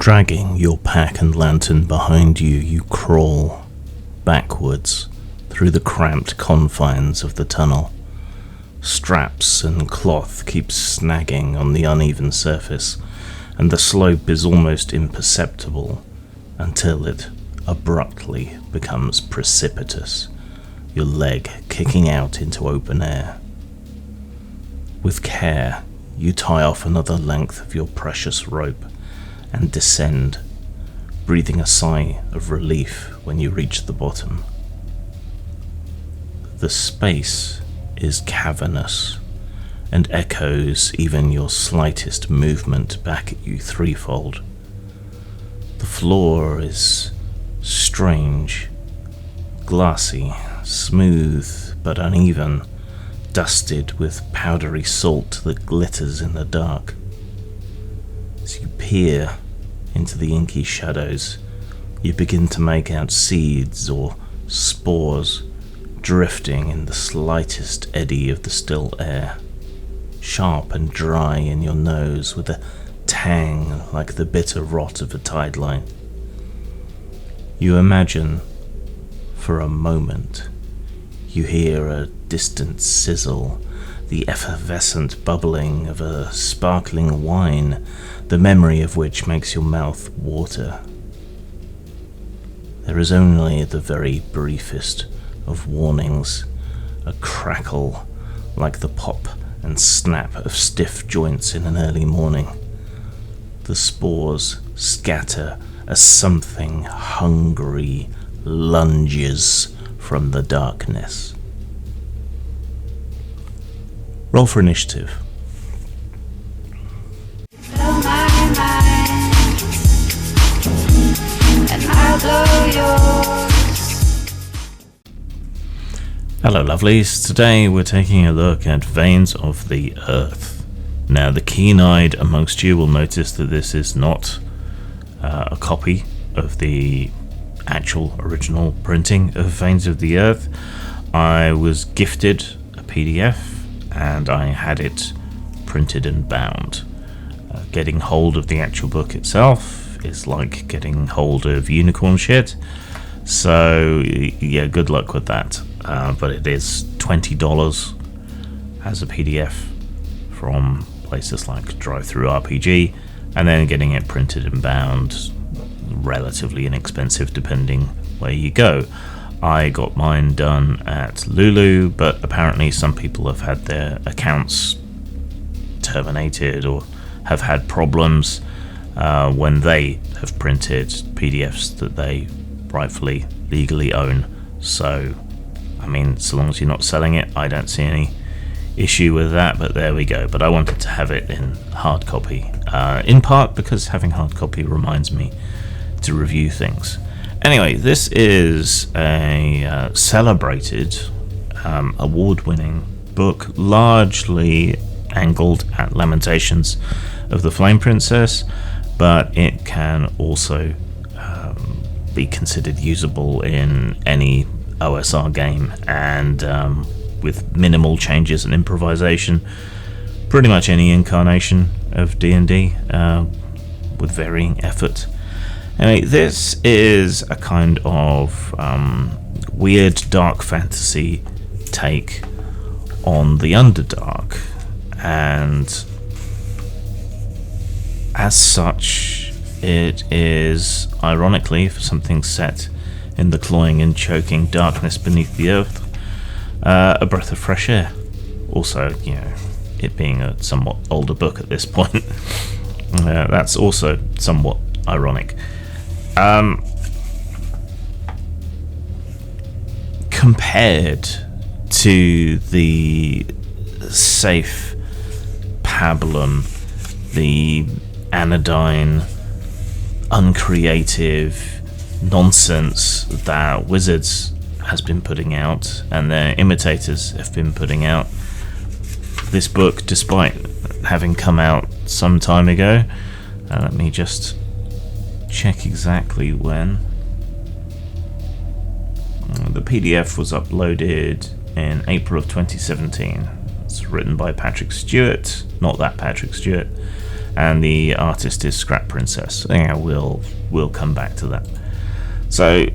Dragging your pack and lantern behind you, you crawl backwards through the cramped confines of the tunnel. Straps and cloth keep snagging on the uneven surface, and the slope is almost imperceptible until it abruptly becomes precipitous, your leg kicking out into open air. With care, you tie off another length of your precious rope and descend, breathing a sigh of relief when you reach the bottom. The space is cavernous and echoes even your slightest movement back at you threefold. The floor is strange, glassy, smooth but uneven, dusted with powdery salt that glitters in the dark. As you peer into the inky shadows, you begin to make out seeds or spores drifting in the slightest eddy of the still air, sharp and dry in your nose with a tang like the bitter rot of a tide line. You imagine, for a moment, you hear a distant sizzle, the effervescent bubbling of a sparkling wine, the memory of which makes your mouth water. There is only the very briefest of warnings, a crackle like the pop and snap of stiff joints in an early morning. The spores scatter as something hungry lunges from the darkness. Roll for initiative. Blow my mind, and I'll blow yours. Hello lovelies, today we're taking a look at Veins of the Earth. Now the keen-eyed amongst you will notice that this is not a copy of the actual original printing of Veins of the Earth. I was gifted a PDF and I had it printed and bound. Getting hold of the actual book itself is like getting hold of unicorn shit, so yeah, good luck with that. But it is $20 as a PDF from places like DriveThruRPG, and then getting it printed and bound, relatively inexpensive depending where you go. I got mine done at Lulu, but apparently some people have had their accounts terminated or have had problems when they have printed PDFs that they rightfully, legally own. So, I mean, so long as you're not selling it, I don't see any issue with that, but there we go. But I wanted to have it in hard copy, in part because having hard copy reminds me to review things. Anyway, this is a celebrated, award-winning book, largely angled at Lamentations of the Flame Princess, but it can also be considered usable in any OSR game, and with minimal changes and improvisation, pretty much any incarnation of D&D with varying effort. Anyway, this is a kind of weird dark fantasy take on the Underdark, and as such, it is, ironically, for something set in the cloying and choking darkness beneath the earth, a breath of fresh air. Also, you know, it being a somewhat older book at this point, that's also somewhat ironic. Compared to the safe pablum, the anodyne, uncreative nonsense that Wizards has been putting out and their imitators have been putting out, this book, despite having come out some time ago, let me just check exactly when. The PDF was uploaded in April of 2017. It's written by Patrick Stewart, not that Patrick Stewart, and the artist is Scrap Princess. Yeah, we'll come back to that. So,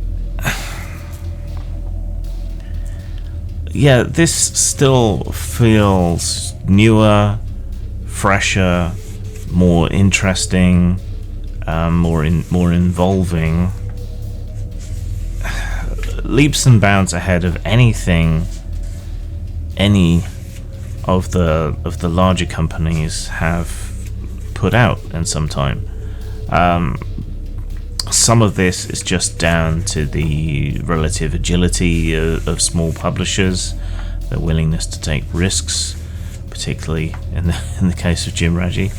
yeah, this still feels newer, fresher, more interesting, more involving, leaps and bounds ahead of any of the larger companies have put out in some time. Some of this is just down to the relative agility of small publishers, their willingness to take risks, particularly in the case of Jim Raji,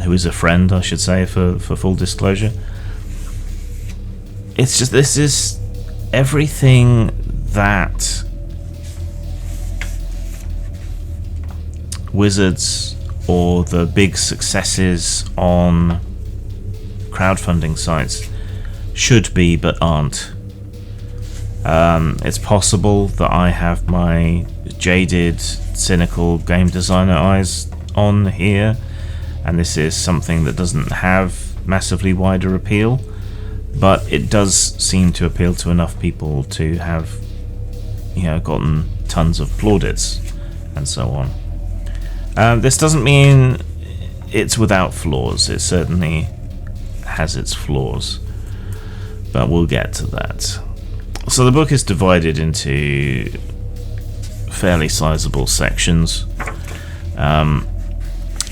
who is a friend, I should say, for full disclosure. It's just, this is everything that Wizards or the big successes on crowdfunding sites should be but aren't. It's possible that I have my jaded, cynical game designer eyes on here, and this is something that doesn't have massively wider appeal, but it does seem to appeal to enough people to have, gotten tons of plaudits and so on. This doesn't mean it's without flaws. It certainly has its flaws, but we'll get to that. So the book is divided into fairly sizable sections.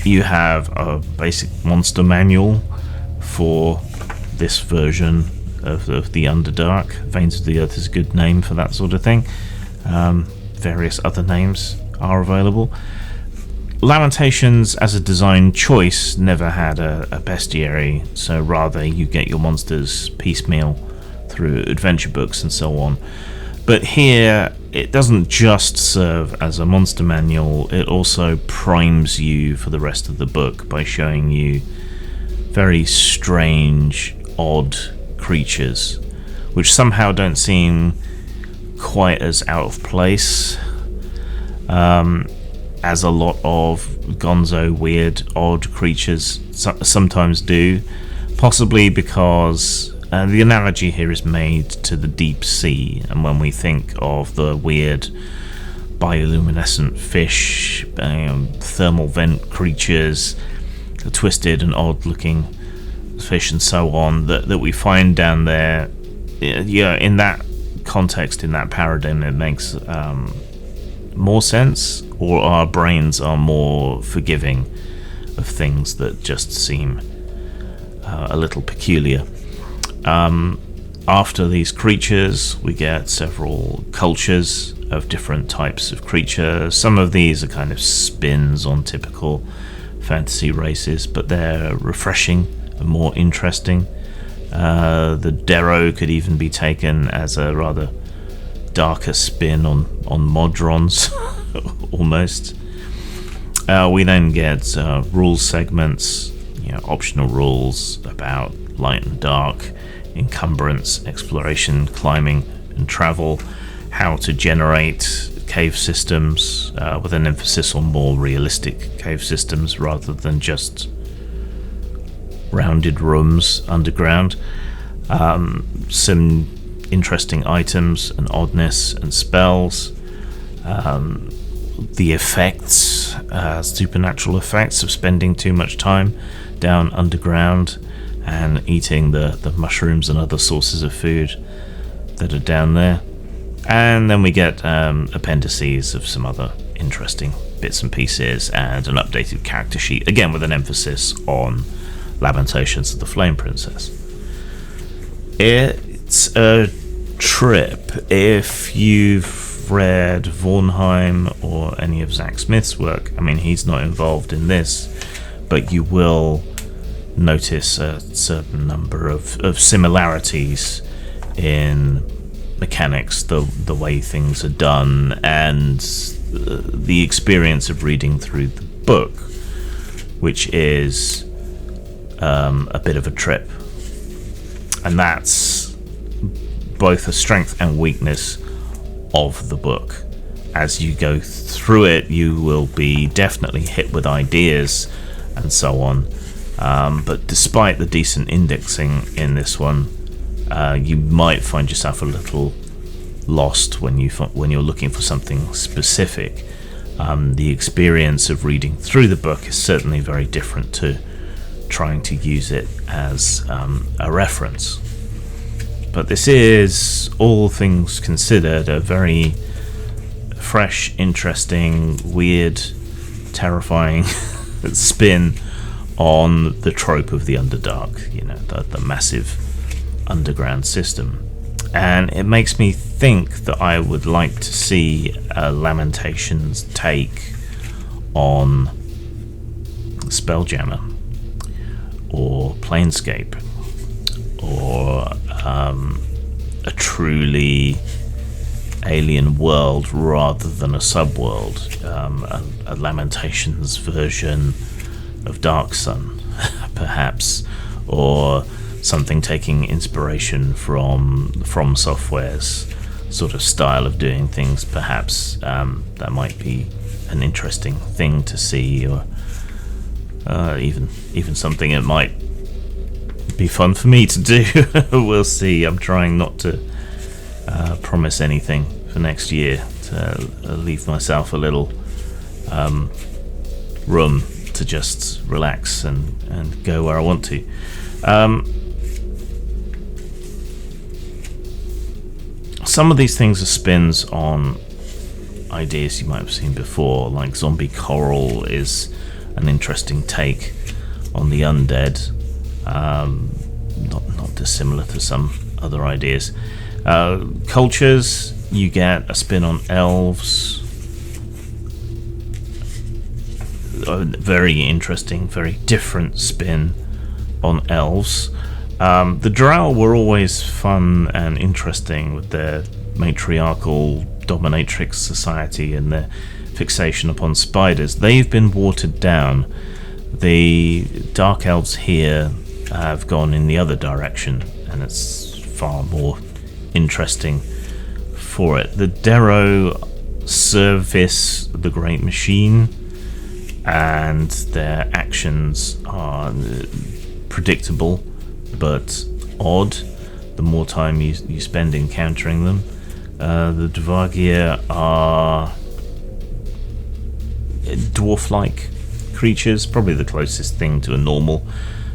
You have a basic monster manual for this version of the Underdark. Veins of the Earth is a good name for that sort of thing. Various other names are available. Lamentations, as a design choice, never had a bestiary, so rather you get your monsters piecemeal through adventure books and so on. But here, it doesn't just serve as a monster manual, it also primes you for the rest of the book by showing you very strange, odd creatures, which somehow don't seem quite as out of place as a lot of gonzo, weird, odd creatures sometimes do, possibly because the analogy here is made to the deep sea, and when we think of the weird bioluminescent fish, thermal vent creatures, the twisted and odd looking fish and so on that we find down there, in that context, in that paradigm, it makes more sense, or our brains are more forgiving of things that just seem a little peculiar. After these creatures, we get several cultures of different types of creature. Some of these are kind of spins on typical fantasy races, but they're refreshing and more interesting. The Nero could even be taken as a rather darker spin on Modrons, almost. We then get rules segments, optional rules about light and dark, encumbrance, exploration, climbing and travel, how to generate cave systems, with an emphasis on more realistic cave systems rather than just rounded rooms underground. Some interesting items and oddness and spells. The effects, supernatural effects of spending too much time down underground and eating the mushrooms and other sources of food that are down there. And then we get appendices of some other interesting bits and pieces and an updated character sheet, again with an emphasis on Lamentations of the Flame Princess. It's a trip. If you've read Vornheim or any of Zach Smith's work, I mean, he's not involved in this, but you will notice a certain number of similarities in mechanics, the way things are done, and the experience of reading through the book, which is a bit of a trip. And that's both a strength and weakness of the book. As you go through it, you will be definitely hit with ideas and so on. But despite the decent indexing in this one, you might find yourself a little lost when you're looking for something specific. The experience of reading through the book is certainly very different to trying to use it as a reference. But this is, all things considered, a very fresh, interesting, weird, terrifying spin on the trope of the Underdark, the massive underground system. And it makes me think that I would like to see a Lamentations take on Spelljammer or Planescape, or a truly alien world rather than a subworld, a Lamentations version of Dark Sun, perhaps, or something taking inspiration from Software's sort of style of doing things. Perhaps that might be an interesting thing to see, or even something it might be fun for me to do. We'll see. I'm trying not to promise anything for next year, to leave myself a little room to just relax and go where I want to. Some of these things are spins on ideas you might have seen before, like Zombie Coral is an interesting take on the undead, not dissimilar to some other ideas. Cultures, you get a spin on elves. A very interesting, very different spin on elves. The Drow were always fun and interesting with their matriarchal dominatrix society and their fixation upon spiders. They've been watered down. The Dark Elves here have gone in the other direction, and it's far more interesting for it. The Darrow service the Great Machine, and their actions are predictable but odd the more time you spend encountering them. The Dvargir are dwarf-like creatures, probably the closest thing to a normal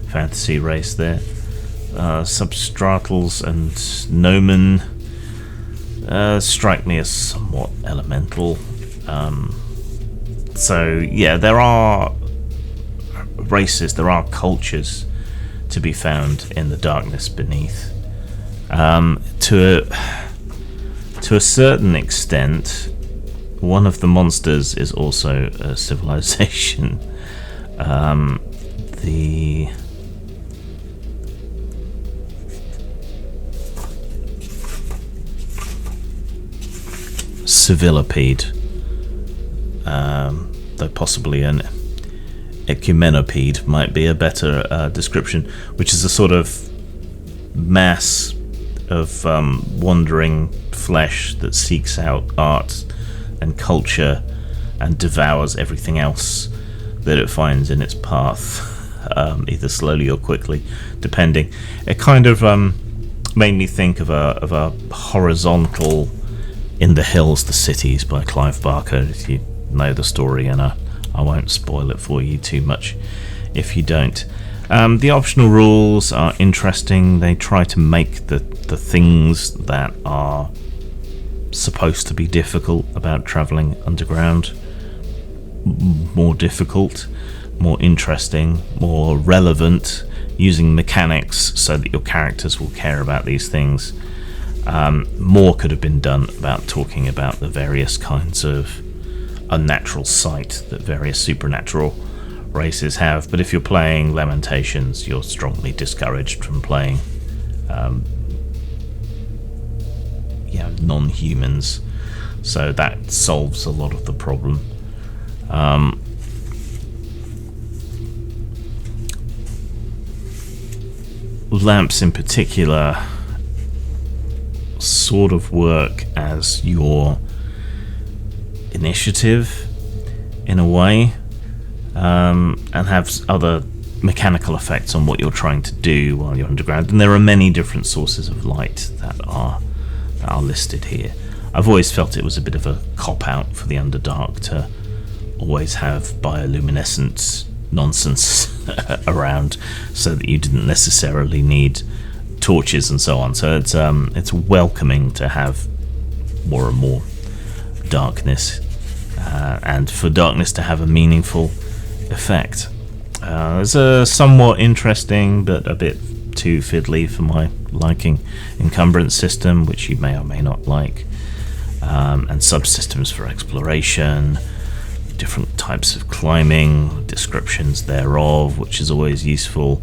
fantasy race there. Substratals and Gnomon strike me as somewhat elemental. So yeah, there are races, there are cultures to be found in the darkness beneath. To a certain extent, one of the monsters is also a civilization. The Civilipede, though possibly an ecumenopede might be a better description, which is a sort of mass of wandering flesh that seeks out art and culture and devours everything else that it finds in its path, either slowly or quickly, depending. It kind of made me think of a horizontal In the Hills, the Cities by Clive Barker, if you know the story, and I won't spoil it for you too much if you don't. The optional rules are interesting. They try to make the things that are supposed to be difficult about travelling underground more difficult, more interesting, more relevant, using mechanics so that your characters will care about these things. More could have been done about talking about the various kinds of unnatural sight that various supernatural races have, but if you're playing Lamentations, you're strongly discouraged from playing non-humans, so that solves a lot of the problem. Lamps in particular sort of work as your initiative in a way. and have other mechanical effects on what you're trying to do while you're underground. And there are many different sources of light that are listed here. I've always felt it was a bit of a cop-out for the Underdark to always have bioluminescent nonsense around, so that you didn't necessarily need torches and so on. So it's welcoming to have more and more darkness, and for darkness to have a meaningful effect. There's a somewhat interesting but a bit too fiddly for my liking encumbrance system, which you may or may not like, and subsystems for exploration, different types of climbing, descriptions thereof, which is always useful,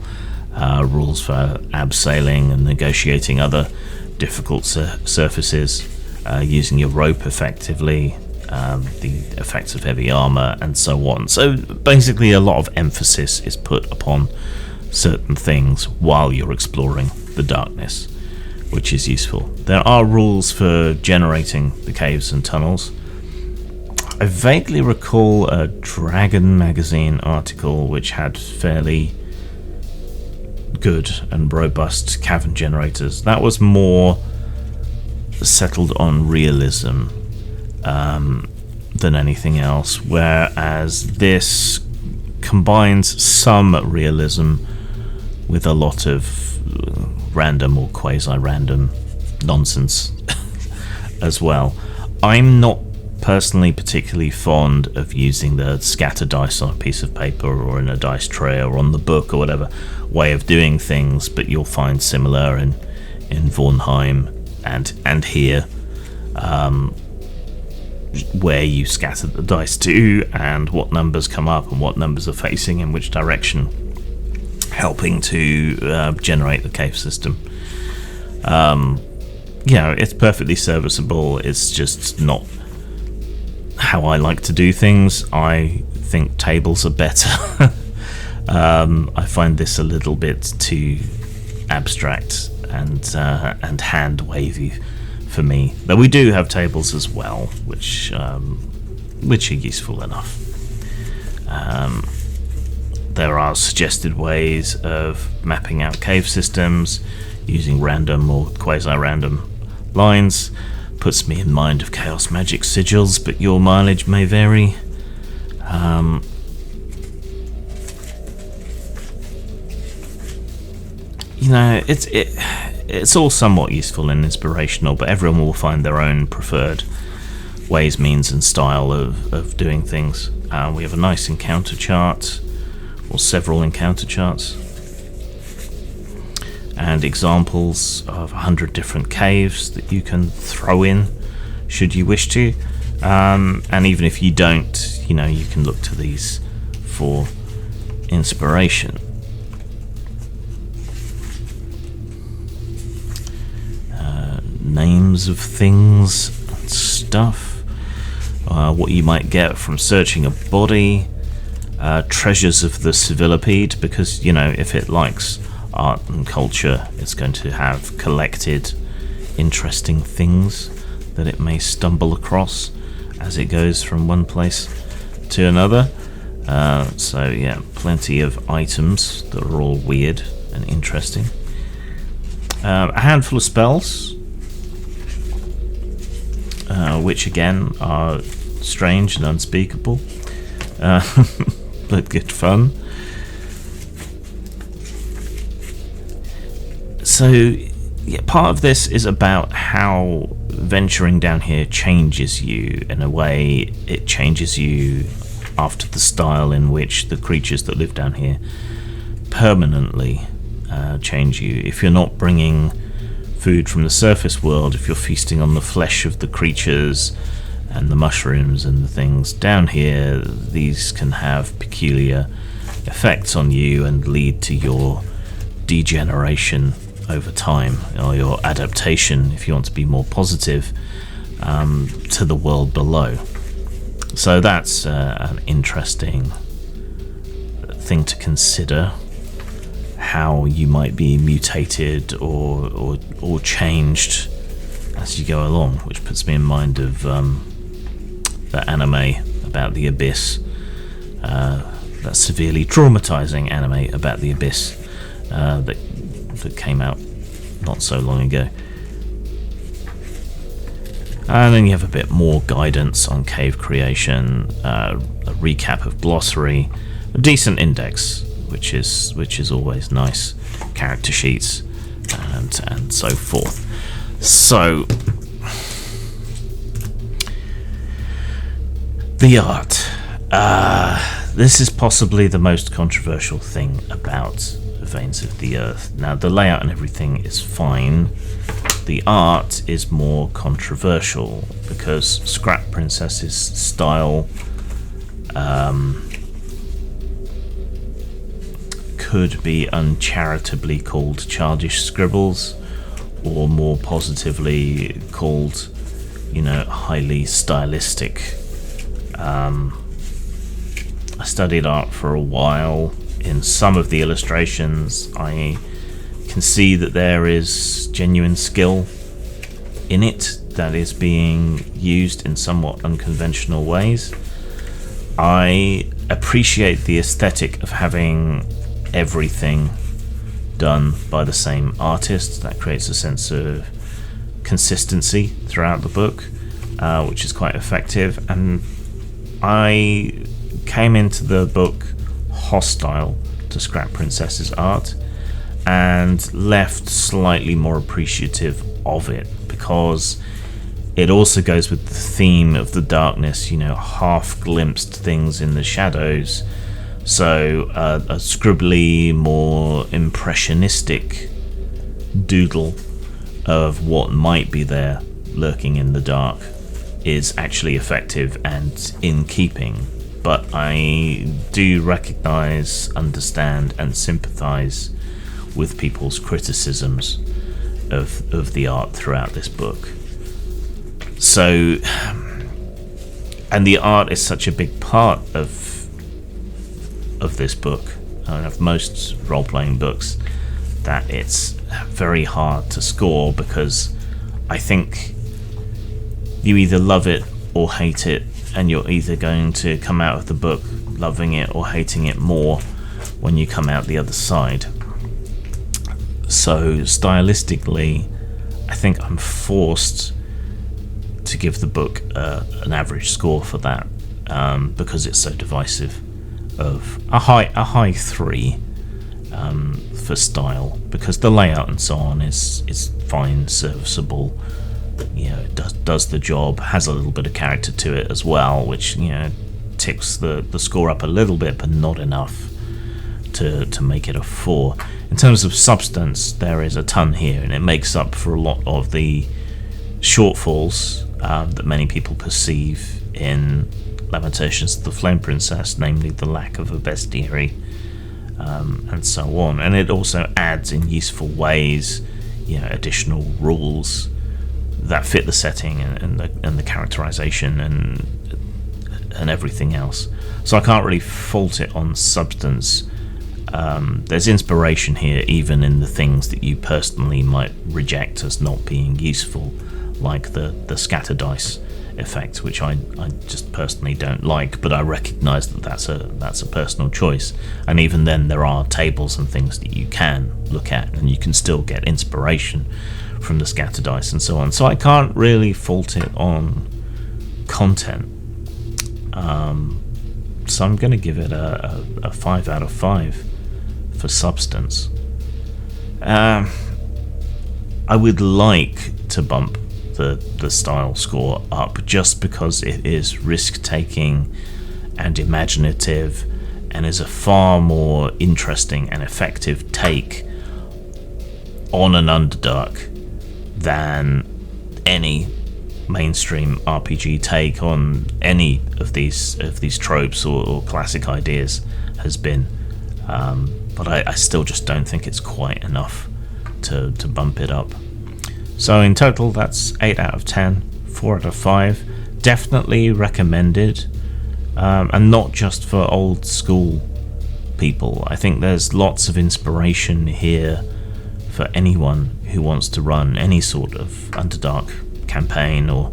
rules for abseiling and negotiating other difficult surfaces, using your rope effectively, the effects of heavy armor, and so on. So basically a lot of emphasis is put upon certain things while you're exploring the darkness, which is useful. There are rules for generating the caves and tunnels. I vaguely recall a Dragon magazine article which had fairly good and robust cavern generators. That was more settled on realism than anything else, whereas this combines some realism with a lot of random or quasi-random nonsense as well. I'm not personally particularly fond of using the scatter dice on a piece of paper or in a dice tray or on the book or whatever way of doing things, but you'll find similar in Vornheim and here, where you scatter the dice to and what numbers come up and what numbers are facing in which direction, helping to generate the cave system. It's perfectly serviceable. It's just not how I like to do things. I think tables are better. I find this a little bit too abstract and hand wavy for me. Though we do have tables as well, which are useful enough. There are suggested ways of mapping out cave systems using random or quasi-random lines. Puts me in mind of Chaos Magic sigils, but your mileage may vary. It's all somewhat useful and inspirational, but everyone will find their own preferred ways, means, and style of doing things. We have a nice encounter chart, or several encounter charts, and examples of 100 different caves that you can throw in should you wish to, and even if you don't, you can look to these for inspiration. Names of things and stuff, what you might get from searching a body, treasures of the civilipede, because if it likes art and culture, it's going to have collected interesting things that it may stumble across as it goes from one place to another. Plenty of items that are all weird and interesting. A handful of spells, which again are strange and unspeakable, but good fun. So, part of this is about how venturing down here changes you. In a way, it changes you after the style in which the creatures that live down here permanently change you. If you're not bringing food from the surface world, if you're feasting on the flesh of the creatures and the mushrooms and the things down here, these can have peculiar effects on you and lead to your degeneration over time, or your adaptation, if you want to be more positive, to the world below. So that's an interesting thing to consider, how you might be mutated or changed as you go along, which puts me in mind of that anime about the abyss, that severely traumatizing anime about the abyss that came out not so long ago. And then you have a bit more guidance on cave creation, a recap of glossary, a decent index, which is always nice, character sheets, and so forth. So the art. This is possibly the most controversial thing about Veins of the Earth. Now, the layout and everything is fine. The art is more controversial because Scrap Princess's style could be uncharitably called childish scribbles, or more positively called, highly stylistic. I studied art for a while. In some of the illustrations, I can see that there is genuine skill in it that is being used in somewhat unconventional ways. I appreciate the aesthetic of having everything done by the same artist. That creates a sense of consistency throughout the book, which is quite effective. And I came into the book hostile to Scrap Princess's art and left slightly more appreciative of it, because it also goes with the theme of the darkness, half glimpsed things in the shadows. So a scribbly, more impressionistic doodle of what might be there lurking in the dark is actually effective and in keeping. But I do recognize, understand, and sympathize with people's criticisms of the art throughout this book. So, and the art is such a big part of this book, of most role-playing books, that it's very hard to score, because I think you either love it or hate it, and you're either going to come out of the book loving it or hating it more when you come out the other side. So stylistically, I think I'm forced to give the book an average score for that, because it's so divisive. Of a high 3 for style, because the layout and so on is fine, serviceable. It does the job, has a little bit of character to it as well, which ticks the score up a little bit, but not enough to make it a 4. In terms of substance, there is a ton here, and it makes up for a lot of the shortfalls that many people perceive in Lamentations of the Flame Princess, namely the lack of a bestiary, and so on. And it also adds in useful ways, additional rules that fit the setting and the characterization and everything else. So I can't really fault it on substance. There's inspiration here, even in the things that you personally might reject as not being useful, like the scatter dice effect, which I just personally don't like, but I recognise that that's a personal choice. And even then, there are tables and things that you can look at, and you can still get inspiration from the scatter dice and so on. So I can't really fault it on content. So I'm going to give it a 5 out of 5 for substance. I would like to bump the style score up, just because it is risk-taking and imaginative, and is a far more interesting and effective take on an Underdark than any mainstream RPG take on any of these tropes or classic ideas has been. But I still just don't think it's quite enough to bump it up. So in total, that's 8 out of 10, 4 out of 5. Definitely recommended, and not just for old school people. I think there's lots of inspiration here for anyone who wants to run any sort of Underdark campaign or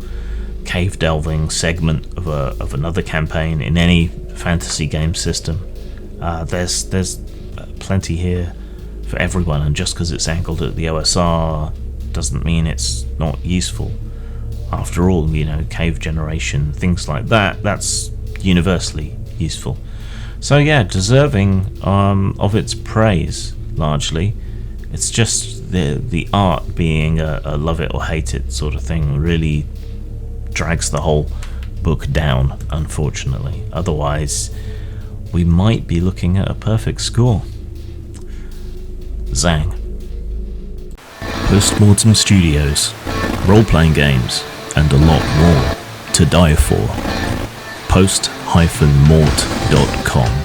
cave delving segment of another campaign in any fantasy game system. There's plenty here for everyone, and just because it's angled at the OSR doesn't mean it's not useful. After all, cave generation, things like that's universally useful. So yeah, deserving of its praise, largely. It's just the art being a love it or hate it sort of thing really drags the whole book down, unfortunately. Otherwise, we might be looking at a perfect score. Zang. Postmortem Studios, role-playing games, and a lot more to die for. Post-mort.com